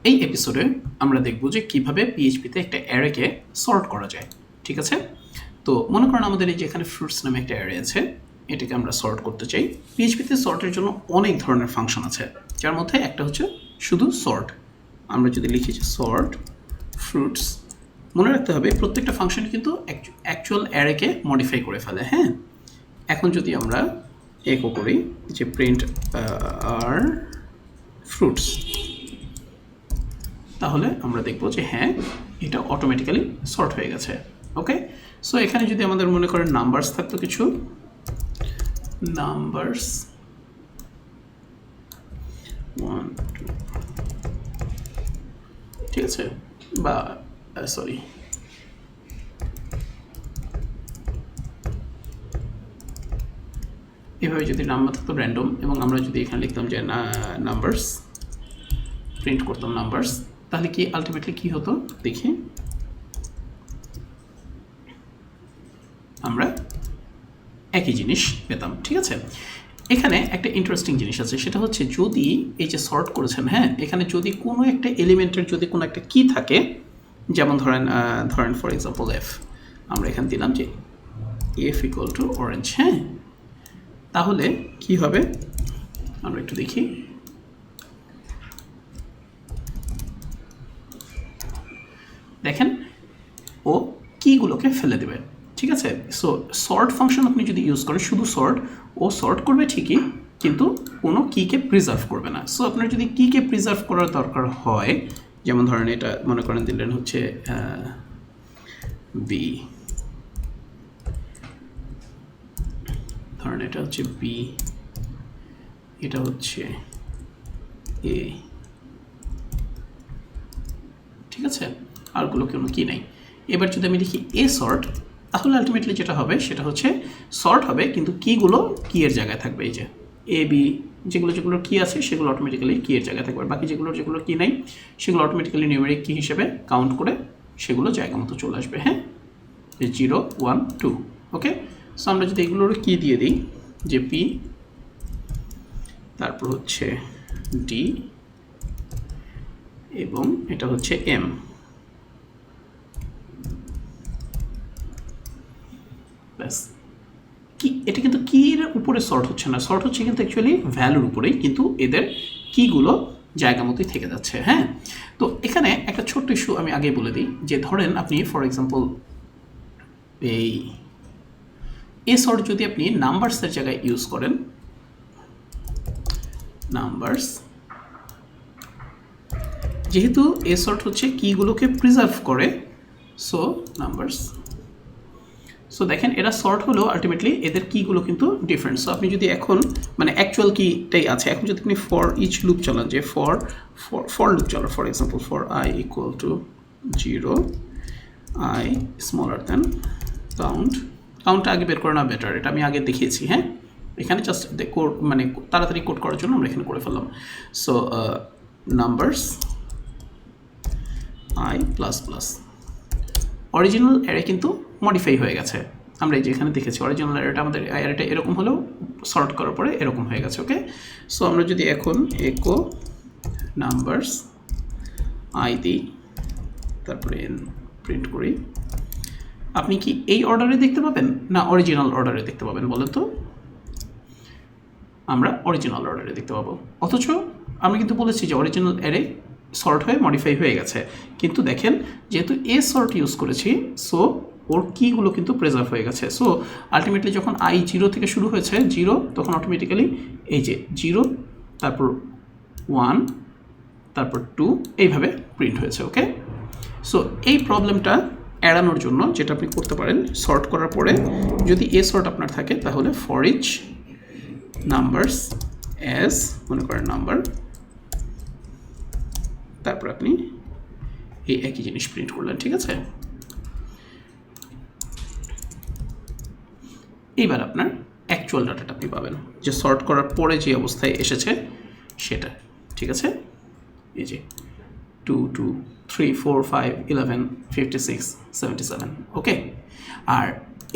এই এপিসোডে আমরা দেখব যে কিভাবে পিএইচপিতে একটা অ্যারেকে সর্ট করা যায়। ঠিক আছে, তো মনে করেন আমাদের এই যে এখানে ফ্রুটস নামে একটা অ্যারে আছে, এটাকে আমরা সর্ট করতে চাই। পিএইচপিতে সর্টের জন্য অনেক ধরনের ফাংশন আছে, যার মধ্যে একটা হচ্ছে শুধু সর্ট। আমরা যদি লিখি যে সর্ট ফ্রুটস, মনে রাখতে হবে প্রত্যেকটা ফাংশন কিন্তু অ্যাকচুয়াল অ্যারেকে মডিফাই করে ফেলে। হ্যাঁ, এখন যদি আমরা একো করি যে প্রিন্ট আর ফ্রুটস, তাহলে আমরা দেখব যে হ্যাঁ, এটা অটোমেটিক্যালি সর্ট হয়ে গেছে। ওকে, সো এখানে যদি আমাদের মনে করেন নাম্বারস থাকতো, কিছু নাম্বারস 1 2, ঠিক আছে, বা সরি এভাবে যদি নাম্বার থাকতো র্যান্ডম, এবং আমরা যদি এখানে লিখতাম যে নাম্বারস, প্রিন্ট করতাম নাম্বারস, তাহলে কি আলটিমেটলি কি হতো দেখি, আমরা একই জিনিস পেতাম। ঠিক আছে, এখানে একটা ইন্টারেস্টিং জিনিস আছে, সেটা হচ্ছে যদি এই যে সর্ট করেছেন, হ্যাঁ, এখানে যদি কোনো একটা এলিমেন্টের যদি কোনো একটা কি থাকে, যেমন ধরেন ফর এক্সাম্পল এফ, আমরা এখানে দিলাম যে এফ ইকুয়াল টু অরেঞ্জ। হ্যাঁ, তাহলে কি হবে আমরা একটু দেখি। দেখেন ও কিগুলোকে ফেলে দেবে। ঠিক আছে, সো সর্ট ফাংশন আপনি যদি ইউজ করেন, শুধু সর্ট, ও সর্ট করবে ঠিকই, কিন্তু কোনো কিকে প্রিজার্ভ করবে না। সো আপনার যদি কিকে প্রিজার্ভ করার দরকার হয়, যেমন ধরেন এটা মনে করেন দিলেন হচ্ছে বি, ধরেন এটা হচ্ছে বি, এটা হচ্ছে এ, ঠিক আছে, আরগুলো কোনো কি নাই। এবার যদি আমি লিখি এ সর্ট, তাহলে আলটিমেটলি যেটা হবে সেটা হচ্ছে সর্ট হবে, কিন্তু কিগুলো কি এর জায়গায় থাকবে। এই যে এ বি, যেগুলোর কি আছে সেগুলো অটোমেটিক্যালি কি এর জায়গায় থাকবে, বাকি যেগুলোর কি নাই সেগুলো অটোমেটিক্যালি নিউমেরিক কি হিসেবে কাউন্ট করে সেগুলো জায়গা মতো চলে আসবে। হ্যাঁ, 0 1 2। ওকে, সো আমরা যদি এগুলোর কি দিয়ে দিই যে পি, তারপর হচ্ছে ডি, এবং এটা হচ্ছে এম, ব্যাস। কি এটা কিন্তু কির উপরে সর্ট হচ্ছে না, সর্ট হচ্ছে কিন্তু অ্যাকচুয়ালি ভ্যালুর উপরেই, কিন্তু এদের কিগুলো জায়গা মতোই থেকে যাচ্ছে। হ্যাঁ, তো এখানে একটা ছোট্ট ইস্যু আমি আগে বলে দিই, যে ধরেন আপনি ফর এক্সাম্পল এই এ সর্ট যদি আপনি নাম্বারসের জায়গায় ইউজ করেন, নাম্বারস, যেহেতু এ সর্ট হচ্ছে কিগুলোকে প্রিজার্ভ করে, সো নাম্বারস, সো দেখেন এরা সর্ট হলেও আলটিমেটলি এদের কিগুলো কিন্তু ডিফারেন্ট। সো আপনি যদি এখন মানে অ্যাকচুয়াল কিটাই আছে, এখন যদি আপনি ফর ইচ লুপ চালান, যে ফর লুপ চালান, for example for I equal to 0, I smaller than কাউন্টটা আগে বের করে না বেটার, এটা আমি আগে দেখিয়েছি। হ্যাঁ, এখানে জাস্ট কোড মানে তাড়াতাড়ি কোড করার জন্য আমরা এখানে করে ফেললাম। So numbers I plus plus, original array কিন্তু মডিফাই হয়ে গেছে। আমরা এই যে এখানে দেখেছি অরিজিনাল অ্যারেটা, আমাদের অ্যারেটা এরকম হলেও সর্ট করার পরে এরকম হয়ে গেছে। ওকে, সো আমরা যদি এখন একো নাম্বারস আই দিই, তারপরে প্রিন্ট করি, আপনি কি এই অর্ডারে দেখতে পাবেন না অরিজিনাল অর্ডারে দেখতে পাবেন বলেন তো? আমরা অরিজিনাল অর্ডারে দেখতে পাবো, অথচ আমি কিন্তু বলেছি যে অরিজিনাল অ্যারে সর্ট হয়ে মডিফাই হয়ে গেছে, কিন্তু দেখেন যেহেতু এ সর্ট ইউজ করেছি, সো ওর কিগুলো কিন্তু প্রেজার্ভ হয়ে গেছে। সো আলটিমেটলি যখন আই 0 থেকে শুরু হয়েছে 0, তখন অটোমেটিক্যালি এই যে 0, তারপর 1, তারপর 2, এইভাবে প্রিন্ট হয়েছে। ওকে, সো এই প্রবলেমটা এড়ানোর জন্য যেটা আপনি করতে পারেন, সর্ট করার পরে যদি এ সর্ট আপনার থাকে, তাহলে ফর ইচ নাম্বারস এস, মনে করেন নাম্বার, তারপর আপনি এই একই জিনিস প্রিন্ট করলেন। ঠিক আছে, এইবার আপনার অ্যাকচুয়াল ডাটাটা আপনি পাবেন, যে সর্ট করার পরে যে অবস্থায় এসেছে সেটা। ঠিক আছে, এই যে 2 2 3 4 5 11 56 77। ওকে, আর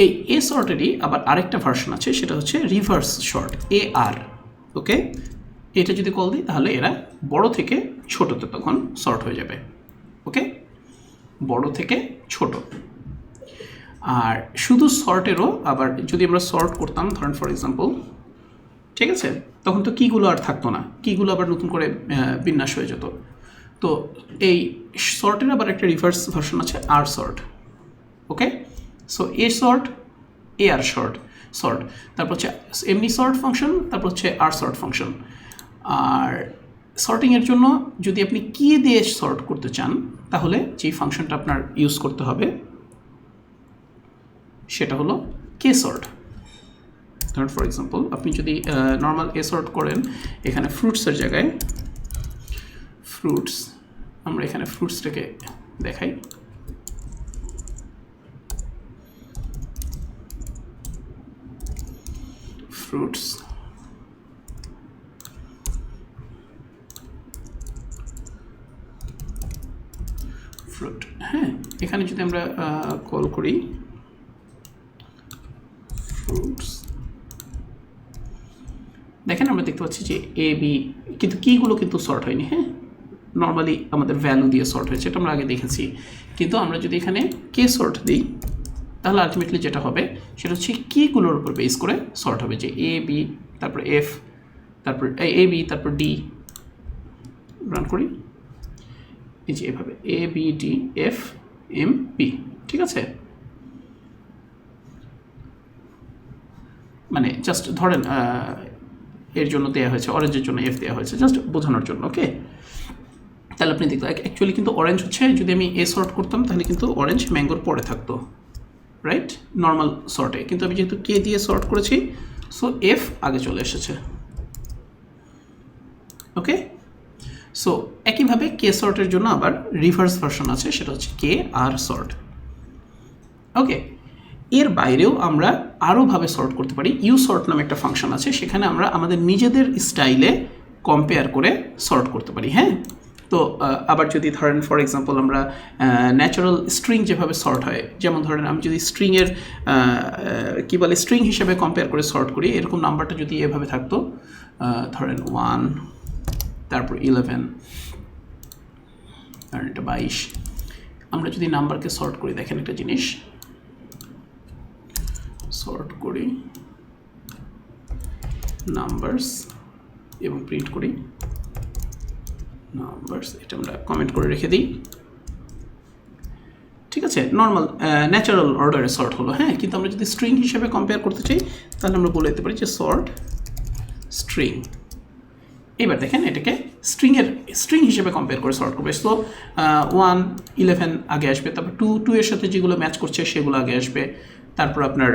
এই এ সর্টেরই আবার আরেকটা ভার্সন আছে, সেটা হচ্ছে রিভার্স শর্ট, AR। ওকে, এটা যদি কল দিই তাহলে এরা বড় থেকে ছোটোতে তখন সর্ট হয়ে যাবে। ওকে, বড় থেকে ছোট। আর শুধু সর্টেরও আবার যদি আমরা সর্ট করতাম, ধরেন ফর এক্সাম্পল, ঠিক আছে, তখন তো কীগুলো আর থাকতো না, কীগুলো আবার নতুন করে বিন্যাস হয়ে যেত। তো এই সর্টের আবার একটা রিভার্স ভার্সন আছে, আর সর্ট। ওকে, সো এ সর্ট, এ আর সর্ট, তারপর হচ্ছে এমনি সর্ট ফাংশন, তারপর হচ্ছে আর সর্ট ফাংশন। আর সর্টিংয়ের জন্য যদি আপনি কী দিয়ে সর্ট করতে চান, তাহলে যেই ফাংশনটা আপনার ইউজ করতে হবে সেটা হলো কে সর্ট। ধরুন ফর এক্সাম্পল, আপনি যদি নর্মাল এ সর্ট করেন, এখানে ফ্রুটসের জায়গায় ফ্রুটস, আমরা এখানে ফ্রুটসটাকে দেখাই, ফ্রুটস, ফ্রুট। হ্যাঁ, এখানে যদি আমরা কল করি ফ্রুটস, দেখেন আমরা দেখতে পাচ্ছি যে এ বি, কিন্তু কীগুলো কিন্তু সর্ট হয়নি। হ্যাঁ, নর্মালি আমাদের ভ্যালু দিয়ে সর্ট হয়েছে, এটা আমরা আগে দেখেছি। কিন্তু আমরা যদি এখানে কে সর্ট দিই, তাহলে আলটিমেটলি যেটা হবে সেটা হচ্ছে কীগুলোর উপর বেস করে সর্ট হবে, যে এ বি, তারপর এফ, তারপর এ বি, তারপর ডি। রান করি, এই যে এভাবে A B D F M P, ঠিক আছে। মানে জাস্ট ধরেন এর জন্য দেওয়া হয়েছে, অরেঞ্জের জন্য এফ দেওয়া হয়েছে, জাস্ট বোঝানোর জন্য। ওকে, তাহলে আপনি দেখতে অ্যাকচুয়ালি কিন্তু অরেঞ্জ হচ্ছে, যদি আমি এ সর্ট করতাম তাহলে কিন্তু অরেঞ্জ ম্যাঙ্গোর পরে থাকতো, রাইট, নর্মাল সর্টে। কিন্তু আমি যেহেতু কে দিয়ে সর্ট করেছি, সো এফ আগে চলে এসেছে। ওকে, সো একইভাবে কে সর্টের জন্য আবার রিভার্স ভার্সন আছে, সেটা হচ্ছে কে আর সর্ট। ওকে, এর বাইরেও আমরা আরোভাবে সর্ট করতে পারি। ইউ সর্ট নামে একটা ফাংশন আছে, সেখানে আমরা আমাদের নিজেদের স্টাইলে কম্পেয়ার করে সর্ট করতে পারি। হ্যাঁ, তো আবার যদি ধরেন ফর এক্সাম্পল আমরা ন্যাচারাল স্ট্রিং যেভাবে সর্ট হয়, যেমন ধরেন আমি যদি স্ট্রিংয়ের কী বলে স্ট্রিং হিসেবে কম্পেয়ার করে সর্ট করি, এরকম নাম্বারটা যদি এভাবে থাকতো, ধরেন 1, তারপর 11, আর এটা 22, আমরা যদি নাম্বারকে সর্ট করি, দেখেন একটা জিনিস, সর্ট করি নাম্বারস এবং প্রিন্ট করি নাম্বারস, এটা আমরা কমেন্ট করে রেখে দিই। ঠিক আছে, নর্মাল ন্যাচারাল অর্ডারে সর্ট হলো। হ্যাঁ, কিন্তু আমরা যদি স্ট্রিং হিসেবে কম্পেয়ার করতে চাই, তাহলে আমরা বলে দিতে পারি যে সর্ট স্ট্রিং। এবার দেখেন এটাকে স্ট্রিং হিসেবে কম্পেয়ার করে সর্ট করবে। সো 1, 11 আগে আসবে, তারপর 2 এর সাথে যেগুলো ম্যাচ করছে সেগুলো আগে আসবে, তারপর আপনার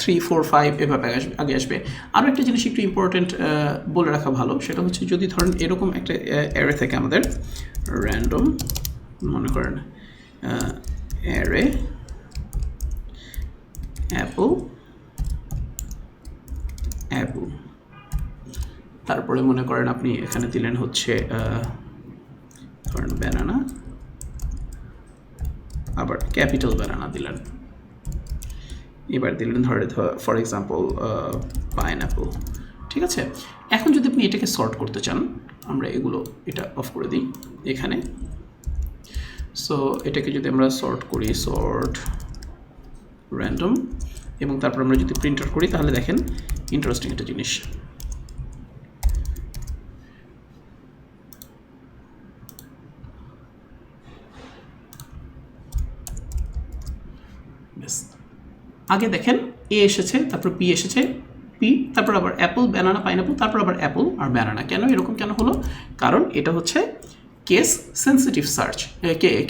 3, 4, 5 এভাবে আগে আসবে। আরও একটা জিনিস একটু ইম্পর্টেন্ট বলে রাখা ভালো, সেটা হচ্ছে যদি ধরেন এরকম একটা অ্যারে থাকে আমাদের, র্যান্ডম, মনে করেন অ্যারে অ্যাপল, তারপরে মনে করেন আপনি এখানে দিলেন হচ্ছে ধরেন ব্যানানা, আবার ক্যাপিটাল ব্যানানা দিলেন, এবার দিলেন ধরে ফর এক্সাম্পল পাইনঅ্যাপল। ঠিক আছে, এখন যদি আপনি এটাকে সর্ট করতে চান, আমরা এটা অফ করে দিই এখানে। সো এটাকে যদি আমরা সর্ট করি, সর্ট র্যান্ডম, এবং তারপর আমরা যদি প্রিন্টার করি, তাহলে দেখেন ইন্টারেস্টিং একটা জিনিস, আগে দেখেন এ এসেছে, তারপর বি এসেছে, পি, তারপর আবার অ্যাপল, ব্যানানা, পাইনঅ্যাপল, তারপর আবার অ্যাপল আর ব্যানানা। কেন এরকম কেন হলো? কারণ এটা হচ্ছে case sensitive search,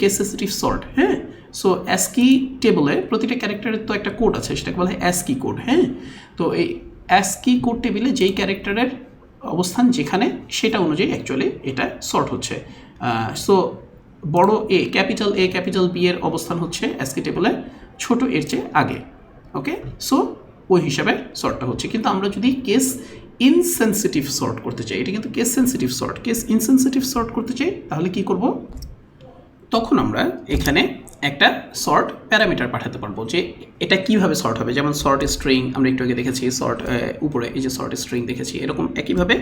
case sensitive sort. হ্যাঁ, সো অ্যাসকি টেবলে প্রতিটা ক্যারেক্টারের তো একটা কোড আছে, সেটাকে বলা হয় অ্যাসকি কোড। হ্যাঁ, তো এই অ্যাসকি কোড টেবিলে যেই ক্যারেক্টারের অবস্থান যেখানে, সেটা অনুযায়ী অ্যাকচুয়ালি এটা সর্ট হচ্ছে। সো বড় এ, ক্যাপিটাল বি এর অবস্থান হচ্ছে অ্যাসকি টেবলে ছোট এর চেয়ে আগে। ওকে, সো ওই হিসাবে সর্টটা হচ্ছে। কিন্তু আমরা যদি কেস ইনসেনসিটিভ সর্ট করতে চাই, এটা কিন্তু case sensitive sort, case insensitive sort করতে চাই, তাহলে কি করব? তখন আমরা এখানে একটা সর্ট প্যারামিটার পাঠাতে পারবো, যে এটা কিভাবে সর্ট হবে। যেমন সর্ট স্ট্রিং আমরা একটু আগে দেখেছি, সর্ট উপরে এই যে সর্ট স্ট্রিং দেখেছি, এরকম একইভাবে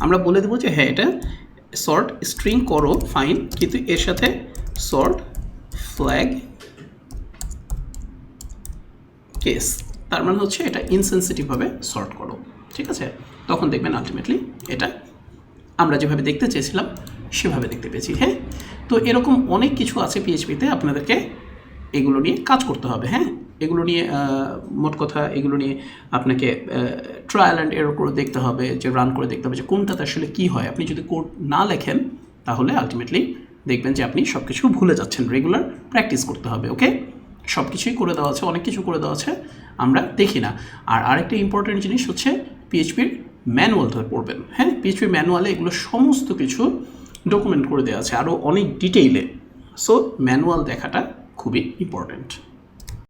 আমরা বলে দেবো যে হ্যাঁ এটা সর্ট স্ট্রিং করো ফাইন, কিন্তু এর সাথে সর্ট ফ্ল্যাগ কেস, তার মানে হচ্ছে এটা ইনসেনসিটিভভাবে সর্ট করো, ঠিক আছে? তখন দেখবেন আলটিমেটলি এটা আমরা যেভাবে দেখতে চেয়েছিলাম সেভাবে দেখতে পেয়েছি। হ্যাঁ, তো এরকম অনেক কিছু আছে পিএইচপিতে, আপনাদেরকে এগুলো নিয়ে কাজ করতে হবে। হ্যাঁ, এগুলো নিয়ে মোট কথা এগুলো নিয়ে আপনাকে ট্রায়াল অ্যান্ড এরর করে দেখতে হবে, যে রান করে দেখতে হবে যে কোনটাতে আসলে কী হয়। আপনি যদি কোড না লেখেন তাহলে আলটিমেটলি দেখবেন যে আপনি সব কিছু ভুলে যাচ্ছেন। রেগুলার প্র্যাকটিস করতে হবে। ওকে, সব কিছুই করে দেওয়া আছে, অনেক কিছু করে দেওয়া আছে, আমরা দেখি না। আর আরেকটা ইম্পর্টেন্ট জিনিস হচ্ছে পিএইচপির ম্যানুয়াল ধরে পড়বেন। হ্যাঁ, পিএইচপির ম্যানুয়ালে এগুলো সমস্ত কিছু ডকুমেন্ট করে দেওয়া আছে আরও অনেক ডিটেইলে। সো ম্যানুয়াল দেখাটা খুবই ইম্পর্টেন্ট।